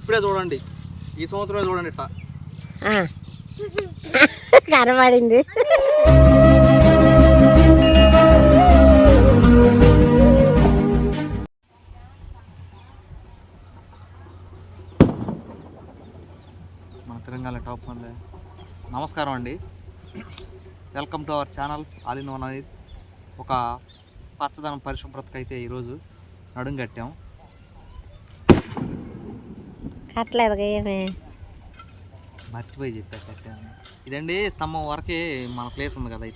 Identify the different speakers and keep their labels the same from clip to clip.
Speaker 1: ఇప్పుడే చూడండి, ఈ సంవత్సరమే చూడండి ఇట్లా
Speaker 2: కనబడింది.
Speaker 1: మన తెలంగాణ టాప్ వన్. నమస్కారం అండి, welcome to our channel all in one. ఒక పచ్చదనం పరిశుభ్రతకు అయితే ఈరోజు నడుం కట్టాం.
Speaker 2: కట్టలేదు ఏమే
Speaker 1: మర్చిపోయి చెప్పాను. ఇదండి స్తంభం వరకే మన ప్లేస్ ఉంది కదా,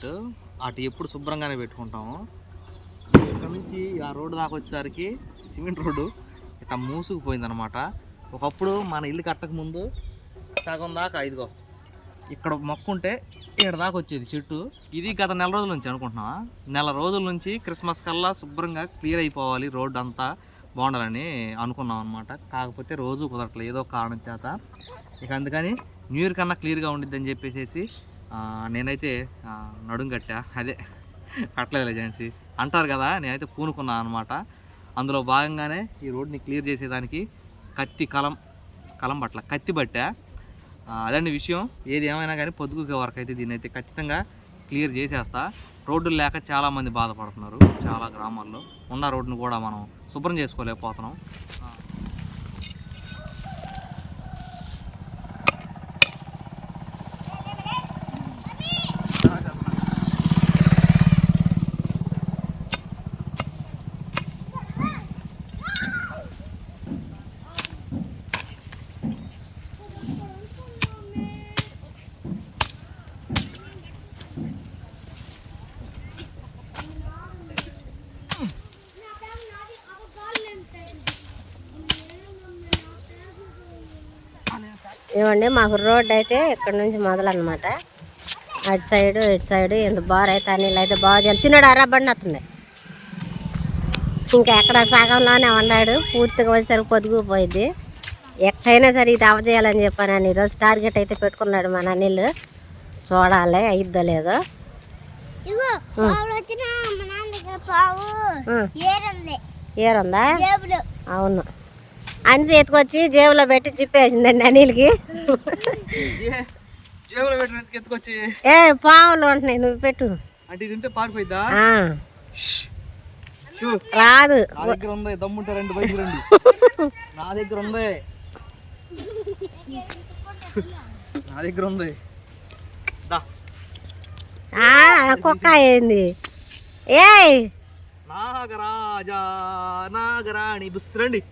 Speaker 1: అటు ఎప్పుడు శుభ్రంగానే పెట్టుకుంటాము. ఇక్కడ నుంచి ఆ రోడ్డు దాకా వచ్చేసరికి సిమెంట్ రోడ్డు ఇట్లా మూసుకుపోయిందనమాట. ఒకప్పుడు మన ఇల్లు కట్టక ముందు సగం దాకా ఇదిగో ఇక్కడ మొక్క ఉంటే ఇక్కడ దాకా వచ్చేది చెట్టు. ఇది గత నెల రోజుల నుంచి అనుకుంటున్నా, నెల రోజుల నుంచి క్రిస్మస్ కల్లా శుభ్రంగా క్లియర్ అయిపోవాలి, రోడ్డు అంతా బాగుండాలని అనుకున్నాం అనమాట. కాకపోతే రోజు కుదరట్లేదు ఏదో కారణం చేత. ఇక అందుకని న్యూ ఇయర్ కన్నా క్లియర్గా ఉండిద్దని చెప్పేసి నేనైతే నడుం కట్టా. అదే కట్టలేదు ఏజెన్సీ అంటారు కదా, నేనైతే పూనుకున్నాను అనమాట. అందులో భాగంగానే ఈ రోడ్ని క్లియర్ చేసేదానికి కలం పట్ల కత్తి పట్టా. అదండి విషయం. ఏది ఏమైనా కానీ పొద్దుగుకే వరకు అయితే దీన్ని అయితే ఖచ్చితంగా క్లియర్ చేసేస్తా. రోడ్డులు లేక చాలామంది బాధపడుతున్నారు. చాలా గ్రామాల్లో ఉన్న రోడ్డును కూడా మనం శుభ్రం చేసుకోలేకపోతున్నాం.
Speaker 2: ఇవ్వండి మాకు రోడ్ అయితే ఇక్కడ నుంచి మొదలన్నమాట. అటు సైడు ఇటు సైడు ఎంత బార్ అయితే నీళ్ళు అయితే బాగా చేయాలి. చిన్నడు అరాబండి వస్తుంది, ఇంకా ఎక్కడ సగంలోనే ఉన్నాడు. పూర్తిగా వచ్చేసరికి పొద్దుకుపోయింది. ఎక్కడైనా సరే ఇది అవజేయాలని చెప్పాను ఈరోజు టార్గెట్ అయితే పెట్టుకున్నాడు మన అనిల్. చూడాలి అయిద్దో లేదో. ఏరుందా? అవును, అని చేతికొచ్చి జేబులో పెట్టి చిప్పేసిందండి అనిల్కి. ఏ పావులు ఉంటున్నాయి, నువ్వు పెట్టు. రాదు, కుక్క అయింది. ఏ
Speaker 1: నాగరాజా నాగరాణి బుస్రండి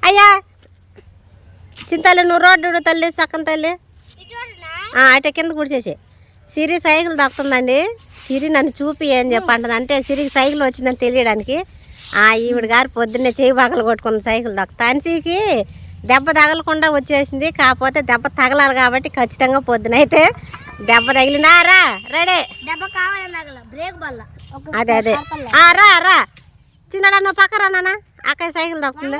Speaker 2: అయ్యా చింతల్లి నువ్వు రోడ్డు తల్లి సక్కన తల్లి అటే కింద కూర్చేసి. సిరి సైకిల్ దక్కుతుందండి. సిరి నన్ను చూపి ఏం చెప్పంటుంది అంటే సిరికి సైకిల్ వచ్చిందని తెలియడానికి. ఈవిడ గారు పొద్దున్నే చేయి బాగలు కొట్టుకున్న సైకిల్ దక్కుతా. అన్సీకి దెబ్బ తగలకుండా వచ్చేసింది. కాకపోతే దెబ్బ తగలాలి కాబట్టి ఖచ్చితంగా పొద్దునైతే దెబ్బ తగిలిందా. రా రెడీ, అదే అదే రా రా చిన్నడా నువ్వు పక్కరా నాన్న. అక్కయ్య సైకిల్ దక్కుతుంది.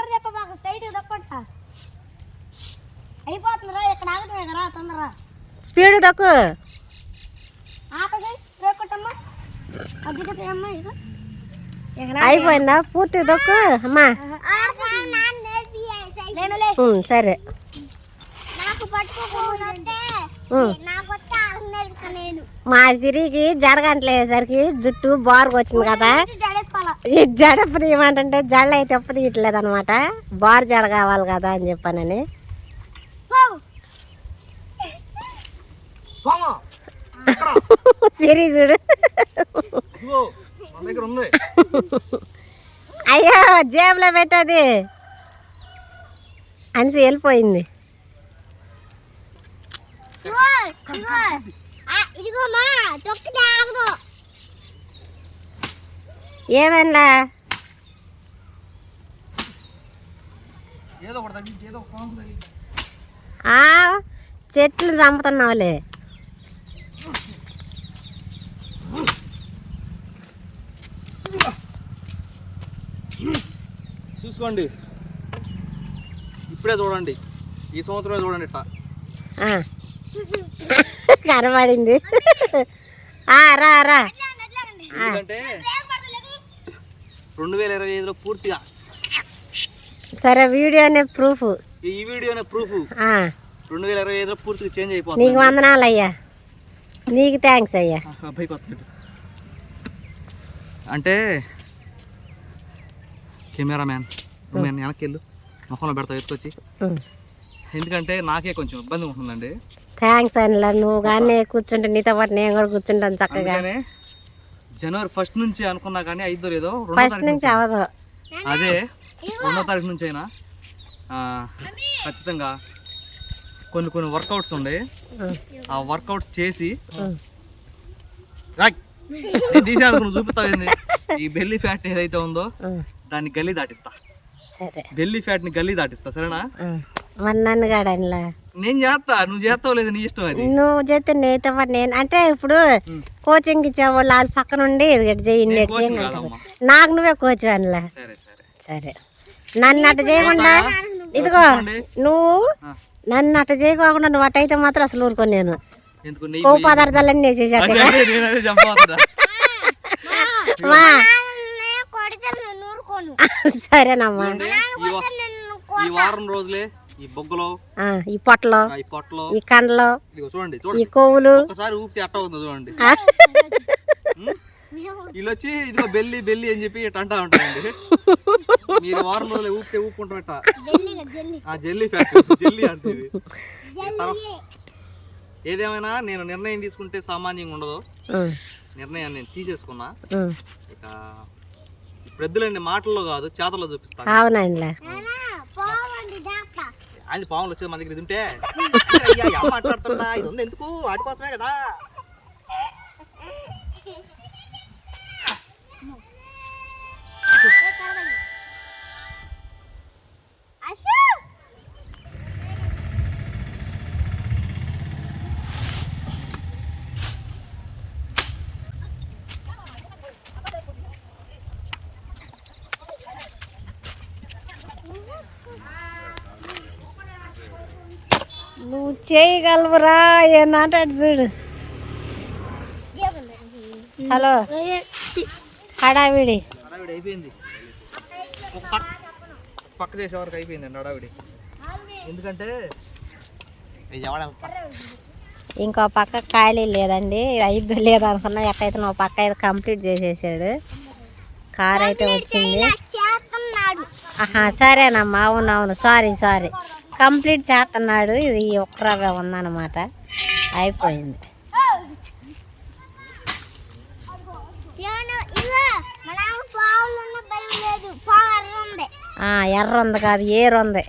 Speaker 2: స్పీడ్ దక్కు. అయిపోయిందా పూర్తి దక్కు అమ్మా. సరే మా సిరికి జడగంటలేసరికి జుట్టు బారుగా వచ్చింది కదా, ఈ జడ ఏమంటే జడ అయితే ఎప్పుడు తీయట్లేదు అనమాట. బారు జడ కావాలి కదా అని చెప్పానని. సిరి చూడు, అయ్యో జేబులో పెట్టది అనిసి వెళ్ళిపోయింది. ఏమన్నా చెట్లు చంపుతున్నావులే.
Speaker 1: చూసుకోండి, ఇప్పుడే చూడండి, ఈ సంవత్సరమే చూడండి ఇట్లా
Speaker 2: కనబడింది. రా రా.
Speaker 1: ఎందుకంటే 2025లో పూర్తిగా
Speaker 2: సరే వీడియోనే ప్రూఫ్.
Speaker 1: ఈ వీడియోనే ప్రూఫ్. 2025లో పూర్తిగా చేంజ్ అయిపోతుంది.
Speaker 2: నీకు వందనాలు అయ్యా, నీకు థ్యాంక్స్ అయ్యా.
Speaker 1: అబ్బాయికి వస్తుంది అంటే కెమెరామ్యాన్ వెనక్కి వెళ్ళు, మొహంలో పెడతావు ఎత్తుకొచ్చి. ఎందుకంటే నాకే కొంచెం ఇబ్బంది ఉంటుందండి.
Speaker 2: థ్యాంక్స్ అనిలా, నువ్వు కానీ కూర్చుంటే నీతో పాటు నేను కూడా కూర్చుంటాను చక్కగా.
Speaker 1: జనవరి 1 నుంచి అనుకున్నా కానీ అయిద్దో లేదో,
Speaker 2: 1 నుంచి అవదు.
Speaker 1: అదే 2వ తారీఖు నుంచి అయినా ఖచ్చితంగా కొన్ని వర్కౌట్స్ ఉండే, ఆ వర్కౌట్స్ చేసి తీసేయాలనుకున్న చూపిస్తావు. ఈ బెల్లీ ఫ్యాట్ ఏదైతే ఉందో దాన్ని గల్లీ దాటిస్తా.
Speaker 2: సరే,
Speaker 1: బెల్లీ ఫ్యాట్ ని గల్లీ దాటిస్తా. సరేనా?
Speaker 2: మరి నన్ను కాడనిలా
Speaker 1: నేను చేస్తా, నువ్వు చేస్తావు లేదు నీ ఇష్టం. అది
Speaker 2: నువ్వు చేస్తే నీతో పాటు నేను అంటే ఇప్పుడు కోచింగ్ ఇచ్చేవాళ్ళు వాళ్ళ పక్కన ఉండి చేయండి నాకు నువ్వే కోచ్ అనిలా. సరే, నన్ను అట్ట చేయకుండా ఇదిగో నువ్వు నన్ను అట్ట చేయకోకుండా నువ్వు అట్టయితే మాత్రం అసలు ఊరుకోను నేను. కొవ్వు పదార్థాలన్నీ వేసేసాను. సరేనమ్మా.
Speaker 1: ఈ వారం రోజులే ఈ బొగ్గలో,
Speaker 2: ఈ పొట్టలో, ఈ కండలో,
Speaker 1: చూడండి
Speaker 2: ఈ కొవ్వులు
Speaker 1: ఒకసారి ఊపితే అట్ట ఉంది చూడండి. వీళ్ళు వచ్చి ఇదిగో బెల్లి బెల్లి అని చెప్పి ఇట్లా అంటా ఉంటాయండి. మీరు వారం రోజులు ఊపితే ఊపుకుంటారట. జెల్లీ ఫ్యాక్టరీ జెల్లీ అంటే ఏదేమైనా నేను నిర్ణయం తీసుకుంటే సామాన్యంగా ఉండదు. నిర్ణయాన్ని నేను తీసేసుకున్నా. ఇక పెద్దలండి మాటల్లో కాదు చేతల్లో చూపిస్తాను.
Speaker 2: అవునండి,
Speaker 1: అది పాములు వచ్చేది మన దగ్గర ఇది ఉంటే మాట్లాడుతున్నా, ఇది ఉంది ఎందుకు వాటి కోసమే కదా.
Speaker 2: నువ్వు చేయగలవురా ఏందంటాడు చూడు. హలో, హడావిడి
Speaker 1: అయిపోయింది. పక్క చేసే వరకు అయిపోయిందండి హడావిడి. ఎందుకంటే
Speaker 2: ఇంకో పక్క ఖాళీ లేదండి, అయిద్దో లేదు అనుకున్నా. ఎట్టయితే నువ్వు పక్క అయితే కంప్లీట్ చేసేసాడు. కార్ అయితే వచ్చింది. సరేనమ్మా, అవునవును, సారీ కంప్లీట్ చేస్తున్నాడు. ఇది ఒక్క రవ్వ ఉందన్నమాట, అయిపోయింది. ఎర్ర ఉంది కాదు, ఏరు ఉంది.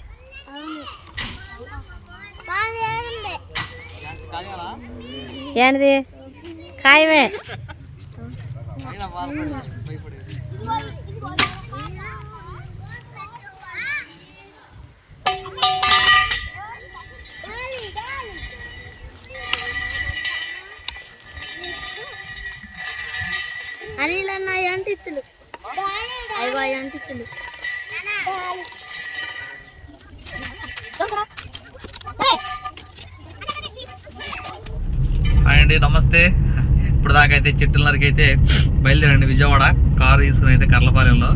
Speaker 2: ఏంటిది? ఖాయమే.
Speaker 1: అండి నమస్తే. ఇప్పుడు దాకైతే చెట్టున్నరకైతే బయలుదేరండి విజయవాడ. కారు తీసుకుని అయితే కర్లపాలెంలో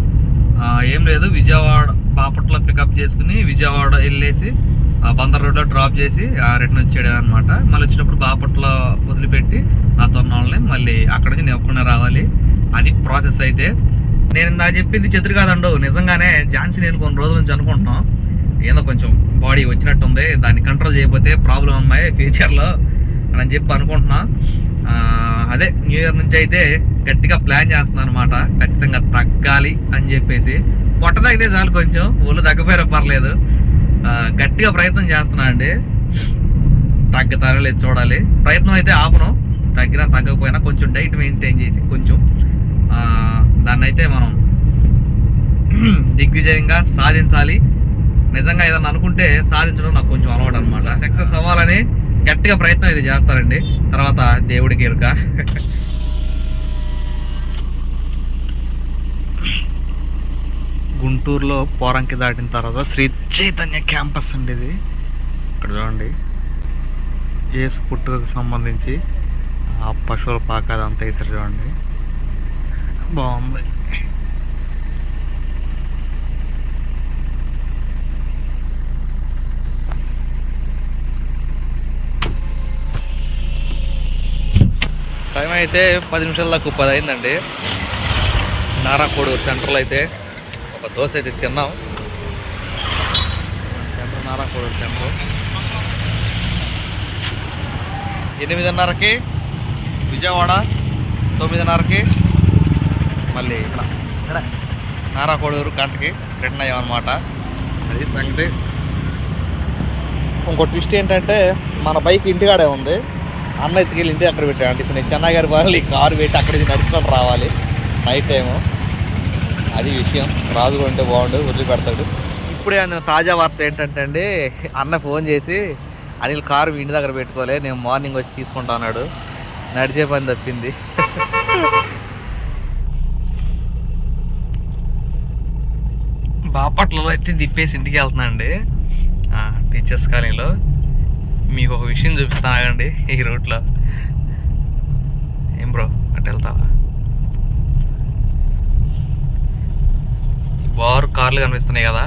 Speaker 1: ఏం లేదు, విజయవాడ బాపట్ల పికప్ చేసుకుని విజయవాడ వెళ్ళేసి బందర్ రోడ్లో డ్రాప్ చేసి రిటర్న్ వచ్చాడు అనమాట. మళ్ళీ వచ్చినప్పుడు బాపట్ల వదిలిపెట్టి నాతో ఉన్న వాళ్ళని మళ్ళీ అక్కడ నుంచి నేను ఒక్కనే రావాలి. అది ప్రాసెస్. అయితే నేను ఇందా చెప్పింది చెతురు కాదండు, నిజంగానే ఝాన్సీ నేను కొన్ని రోజుల నుంచి అనుకుంటున్నాం ఏదో కొంచెం బాడీ వచ్చినట్టుంది, దాన్ని కంట్రోల్ చేయకపోతే ప్రాబ్లం అమ్మాయి ఫ్యూచర్లో అని చెప్పి అనుకుంటున్నా. అదే న్యూ ఇయర్ నుంచి అయితే గట్టిగా ప్లాన్ చేస్తున్నాను అనమాట, ఖచ్చితంగా తగ్గాలి అని చెప్పేసి. పొట్ట తగ్గితే చాలు, కొంచెం ఒళ్ళు తగ్గిపోయినా పర్లేదు, గట్టిగా ప్రయత్నం చేస్తున్నా అండి. తగ్గుతారో లేదు చూడాలి. ప్రయత్నం అయితే ఆపను, తగ్గినా తగ్గకపోయినా కొంచెం డైట్ మెయింటైన్ చేసి కొంచెం దాన్ని అయితే మనం దిగ్విజయంగా సాధించాలి. నిజంగా ఏదన్నా అనుకుంటే సాధించడం నాకు కొంచెం అలవాటు అనమాట. సక్సెస్ అవ్వాలని గట్టిగా ప్రయత్నం అయితే చేస్తానండి, తర్వాత దేవుడికి ఎరుక. గుంటూరులో పోరంకి దాటిన తర్వాత శ్రీ చైతన్య క్యాంపస్ అండి ఇది. ఇక్కడ చూడండి, యేసు పుట్టుకకు సంబంధించి ఆ పశువుల పాక అదంతా వేసారు చూడండి, బాగుంది. సమయం అయితే 10 నిమిషాల దాకా 10 అయిందండి. నారాకోడూరు సెంటర్లో అయితే ఒక దోశ అయితే తిన్నాం. సెంటర్ నారాకోడూరు సెంటర్ 8:30కి, విజయవాడ 9:30కి, మళ్ళీ ఇక్కడ నారాకోడూరు గంటకి రిటర్న్ అయ్యామన్నమాట. అది సంగతి. ఇంకో ట్విస్ట్ ఏంటంటే మన బైక్ ఇంటికాడే ఉంది, అన్న ఎత్తుకెళ్ళి ఇంటి అక్కడ పెట్టాడు. ఇప్పుడు నేను చెన్నై గారి వాళ్ళు ఈ కారు పెట్టి అక్కడికి నడుచుకొని రావాలి నైట్ టైము. అది విషయం. రాజు కొంటే బాగుండు, వదిలిపెడతాడు. ఇప్పుడే అందిన తాజా వార్త ఏంటంటే అండి, అన్న ఫోన్ చేసి అనిల్ కారు ఇంటి దగ్గర పెట్టుకోలే, నేను మార్నింగ్ వచ్చి తీసుకుంటా అన్నాడు. నడిచే పని తప్పింది. బాపట్లలో అయితే దిప్పేసి ఇంటికి వెళ్తున్నా అండి, టీచర్స్ కాలనీలో. మీకు ఒక విషయం చూపిస్తాను ఆగండి. ఈ రూట్లో ఏం బ్రో అటు వెళ్తావా? ఈ బారు కార్లు కనిపిస్తున్నాయి కదా,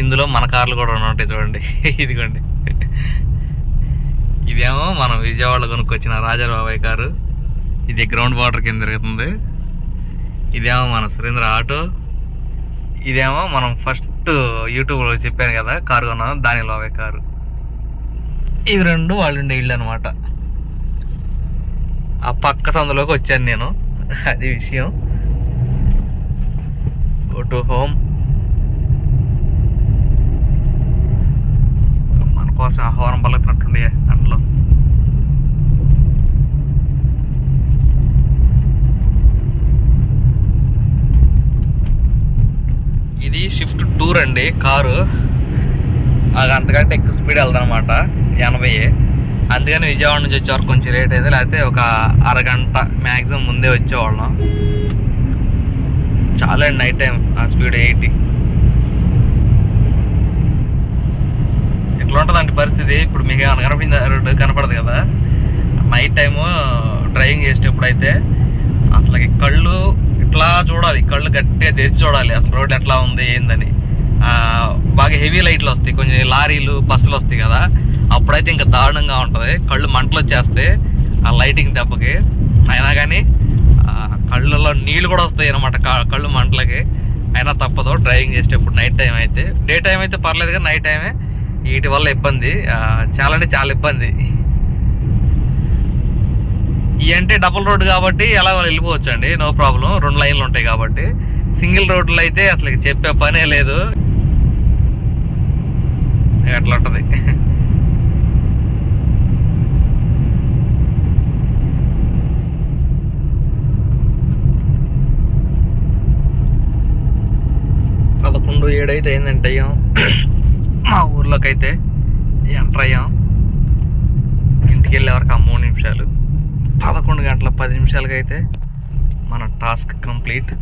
Speaker 1: ఇందులో మన కార్లు కూడా ఉంటాయి చూడండి. ఇదిగోండి, ఇదేమో మనం విజయవాడలో కొనుక్కొచ్చిన రాజాబాబాయ్ కారు. ఇది గ్రౌండ్ వాటర్ కింద తిరుగుతుంది. ఇదేమో మన సురేంద్ర ఆటో. ఇదేమో మనం ఫస్ట్ యూట్యూబ్లో చెప్పాను కదా కారు కొన్నాను, దాని బాబాయ్ కారు. ఇవి రెండు వాళ్ళు ఉండే ఇల్లు అనమాట. ఆ పక్క సందులోకి వచ్చాను నేను, అది విషయం. Go to home. మన కోసం ఆహ్వానం పలుకుతున్నట్టుండే దాంట్లో. ఇది షిఫ్ట్ టూర్ అండి కారు. అది అంతకంటే ఎక్కువ స్పీడ్ వెళ్దనమాట, 80. అందుకని విజయవాడ నుంచి వచ్చేవారు కొంచెం లేట్ అయితే, లేకపోతే ఒక అరగంట మ్యాక్సిమం ముందే వచ్చేవాళ్ళం. చాలా నైట్ టైం ఆ స్పీడ్ 80. ఎట్లా ఉంటుందంటే పరిస్థితి, ఇప్పుడు మీకు ఏమైనా కనిపించింది రోడ్డు కనపడదు కదా, నైట్ టైము డ్రైవింగ్ చేసేటప్పుడు అయితే అసలు కళ్ళు ఇట్లా చూడాలి, కళ్ళు గట్టిగా తెరిచి చూడాలి అసలు రోడ్డు ఎట్లా ఉంది ఏందని. బాగా హెవీ లైట్లు వస్తాయి, కొంచెం లారీలు బస్సులు వస్తాయి కదా, అప్పుడైతే ఇంకా దారుణంగా ఉంటుంది. కళ్ళు మంటలు వచ్చేస్తాయి ఆ లైటింగ్ దెబ్బకి. అయినా కానీ కళ్ళల్లో నీళ్ళు కూడా వస్తాయి అన్నమాట కళ్ళు మంటలకి. అయినా తప్పదు డ్రైవింగ్ చేసేటప్పుడు నైట్ టైం అయితే. డే టైం అయితే పర్లేదు కానీ నైట్ టైమే వీటి వల్ల ఇబ్బంది, చాలా అంటే చాలా ఇబ్బంది. ఇవి అంటే డబుల్ రోడ్ కాబట్టి ఎలా వెళ్ళిపోవచ్చు అండి, నో ప్రాబ్లం. 2 లైన్లు ఉంటాయి కాబట్టి. సింగిల్ రోడ్లు అయితే అసలు చెప్పే పనే లేదు, అట్లా ఉంటుంది. పదకొండు 7 అయితే అయిందంటే అయ్యాం. మా ఊర్లోకి అయితే ఎంటర్ అయ్యాం. ఇంటికి వెళ్ళే వరకు 3 నిమిషాలు. 11 గంటల 10 నిమిషాలకి అయితే మన టాస్క్ కంప్లీట్.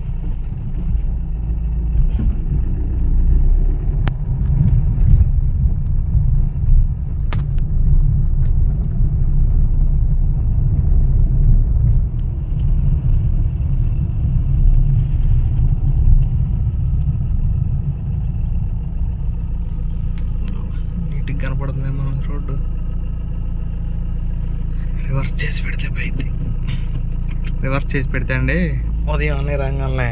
Speaker 1: నీట్గా కనపడుతుంది మన రోడ్డు. రివర్స్ చేసి పెడితే పోయింది. రివర్స్ చేసి పెడితే అండి ఉదయం అన్ని రంగాలనే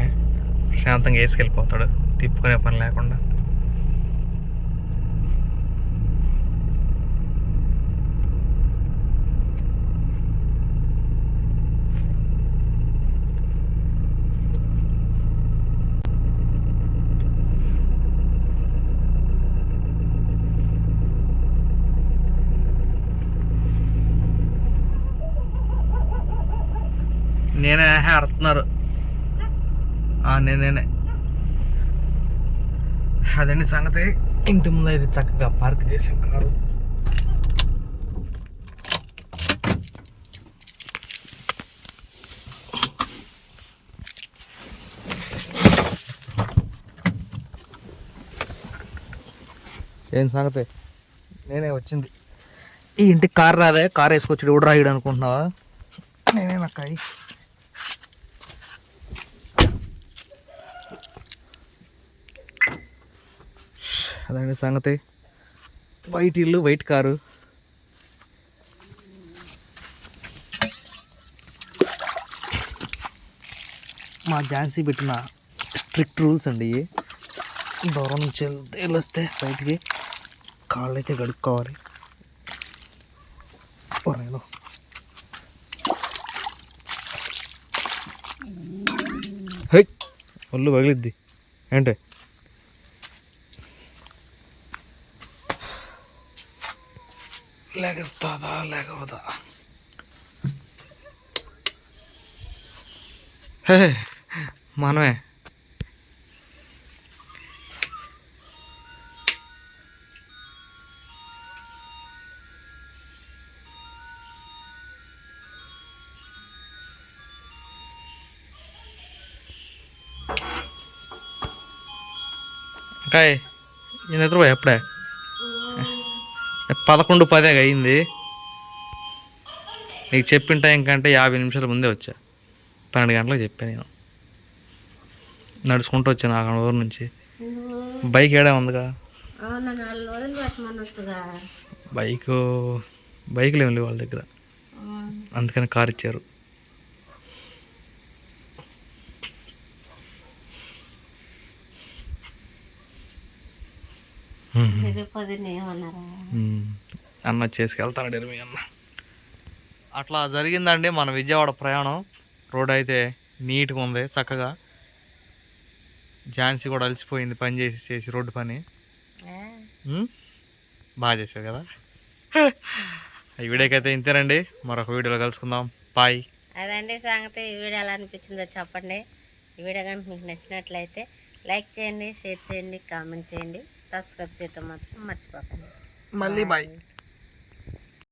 Speaker 1: శాంతంగా వేసుకెళ్ళిపోతాడు, తిప్పుకునే పని లేకుండా. నేనే అడుతున్నారు, నేనే. అదండి సంగతి. ఇంటి ముందు అయితే చక్కగా పార్క్ చేసే కారు. ఏం సంగతి, నేనే వచ్చింది. ఈ ఇంటికి కారు రాదే, కారు వేసుకొచ్చి కూడా రాయడు అనుకుంటున్నావా? నేనే నక్కాయి. అదండి సంగతి. వైట్ ఇల్లు, వైట్ కారు. మా ఝాన్సీ పెట్టిన స్ట్రిక్ట్ రూల్స్ అండి ఇవి. దూరం నుంచి వెళ్ళొస్తే బయటికి కాళ్ళు అయితే కడుక్కోవాలి. నేను ఒళ్ళు పగిలిద్ది ఏంటే. లేకొస్తుందా లేకపోదా? మనమే కాయ్ ఈ నిద్రపోయి ఎప్పుడే 11:10 అయింది. నీకు చెప్పిన టైం కంటే 50 నిమిషాల ముందే వచ్చా. 12 గంటలకు చెప్పాను నేను. నడుచుకుంటూ వచ్చాను అక్కడ ఊరు నుంచి. బైక్ ఏడా ఉందిగా. బైక్లు ఏమి లేవు వాళ్ళ దగ్గర, అందుకని కార్ ఇచ్చారు. అన్న చేసుకెళ్తాడు మీ అన్న. అట్లా జరిగిందండి మన విజయవాడ ప్రయాణం. రోడ్ అయితే నీట్గా ఉంది, చక్కగా. ఝాన్సీ కూడా అలసిపోయింది పని చేసి రోడ్డు పని. బాగా చేశారు కదా. ఈ వీడియోకైతే ఇంతేనండి, మరొక వీడియోలో కలుసుకుందాం. బాయ్.
Speaker 2: అదండి సంగతి. ఈ వీడియో ఎలా అనిపించిందో చెప్పండి. ఈ వీడియో కనుక మీకు నచ్చినట్లయితే లైక్ చేయండి, షేర్ చేయండి, కామెంట్ చేయండి, సబ్స్క్రైబ్ చేయటం మాత్రం మర్చిపోకండి.
Speaker 1: మళ్ళీ బాయ్.